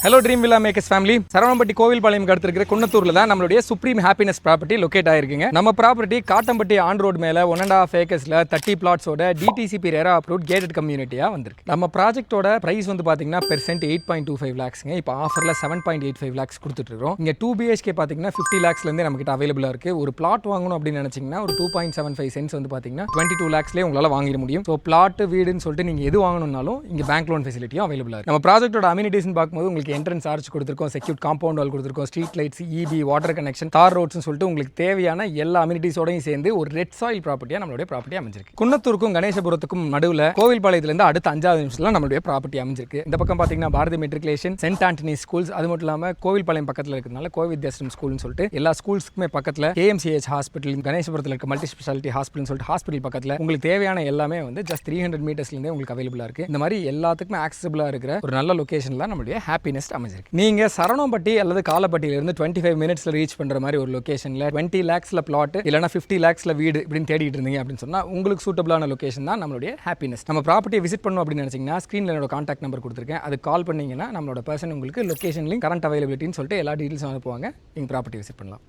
Hello dream villa makers family. Saravanampatti Kovilpalayam அடுத்திருக்கிற குன்னத்தூர்ல தான் நம்மளுடைய சுப்ரீம் ஹாப்பினஸ் ப்ராப்பர்ட்டி லொக்கேட் ஆயிருக்குங்க. நம்ம ப்ராப்பர்ட்டி காட்டம்பட்டி ஆன் ரோட் மேல 1.5 ஏக்கர்ஸ்ல 30 பிளாட்ஸோட டிடிசிபி ரெரா அப்ரூவ்ட் கேட்டட் கம்யூனிட்டியா வந்திருக்கு. நம்ம ப்ராஜெக்ட்டோட பிரைஸ் வந்து பாத்தீங்கன்னா பெர்சென்ட் 8.25 lakhsங்க. இப்போ ஆஃபர்ல 7.85 lakhs கொடுத்துட்டு இருக்கோம். இங்க 2 BHK பாத்தீங்கன்னா 50 lakhsல இருந்து நம்ம கிட்ட அவைலபிளா இருக்கு. ஒரு பிளாட் வாங்கணும் அப்படின்னு நினைச்சீங்கன்னா ஒரு 2.75 cents வந்து பாத்தீங்கன்னா 22 lakhsலயே உங்களால வாங்கிட முடியும். ஸோ பிளாட் வீடுன்னு சொல்லிட்டு நீங்க எது வாங்கணும்னாலும் இங்க பேங்க் லோன் ஃபெசிலிட்டியும் அவைலபிளா இருக்கு. நம்ம ப்ராஜெக்ட்டோட அம்யூனிட்டிஸ்னு பார்க்கும்போது உங்களுக்கு என்ட்ரன்ஸ் ஆர்ச் கொடுத்திருக்கோம், செக்யூர்ட் காம்பவுண்ட் வால் கொடுத்திருக்கோம், street lights, EB, water connection, தார் ரோட்ஸ்னு சொல்லிட்டு உங்களுக்கு தேவையான எல்லா அம்யூனிட்டிஸோடையும் சேர்ந்து ஒரு ரெட் சாயில் ப்ராப்பர்ட்டியா நம்மளுடைய ப்ராப்பர்ட்டி அமைஞ்சிருக்கு. குன்னத்தூருக்கும் கணேசபுரத்துக்கும் நடுவில் கோவில்பாளையத்துல இருந்து அடுத்த 5வது நிமிஷத்துல நம்மளுடைய ப்ராப்பர்ட்டி அமைஞ்சிருக்கு. இந்த பக்கம் பாத்தீங்கன்னா Bharathi matriculation, saint Antony schools, அது மட்டும் இல்லாம கோவில்பாளையம் பக்கத்தில் இருக்கிறதுனால கோவில் வித்யாசிரம் ஸ்கூல்னு சொல்லிட்டு எல்லா ஸ்கூல்ஸ்க்குமே பக்கத்தில் KMCH ஹாஸ்பிட்டல், கணேசபுரத்தில் இருக்க மல்டி ஸ்பெஷாலிட்டி ஹாஸ்பிட்டல் சொல்லிட்டு ஹாஸ்பிட்டல் பக்கத்தில் உங்களுக்கு தேவையான எல்லாமே வந்து ஜஸ்ட் 300 மீட்டர்ஸ்லேருந்தே உங்களுக்கு அவைலபிளா இருக்கு. இந்த மாதிரி எல்லாத்துக்குமே ஆக்சசிபிளா இருக்கிற ஒரு நல்ல லொகேஷன் தான் நம்மளுடைய ஹாப்பினஸ் அமைஞ்சிருக்கு. நீங்க சரவணம்பட்டி அல்லது காலப்பட்டியிலிருந்து 25 மினிட்ஸ்ல ரீச் பண்ற மாதிரி ஒரு லொகேஷன்ல 20 lakhsல பிளாட் இல்லைனா 50 lakhsல வீடு இப்படின்னு தேடிட்டு இருந்தீங்க அப்படின்னு சொன்னா உங்களுக்கு சூட்டபிளான லொகேஷன் தான் நம்மளுடைய ஹாப்பினஸ். நம்ம ப்ராப்பர்ட்டியை விசிட் பண்ணணும் அப்படின்னு நினைச்சீங்கன்னா ஸ்கிரீன்ல என்னோட கான்டாக்ட் நம்பர் கொடுத்துருக்கேன், அது கால் பண்ணீங்கன்னா நம்மளோட பர்சன் உங்களுக்கு லொகேஷன் லிங்க், கரண்ட் அவைலபிலிட்டின்னு சொல்லிட்டு எல்லா டீடைல்ஸும் அனுப்புவாங்க. நீங்க ப்ராப்பர்ட்டி விசிட் பண்ணலாம்.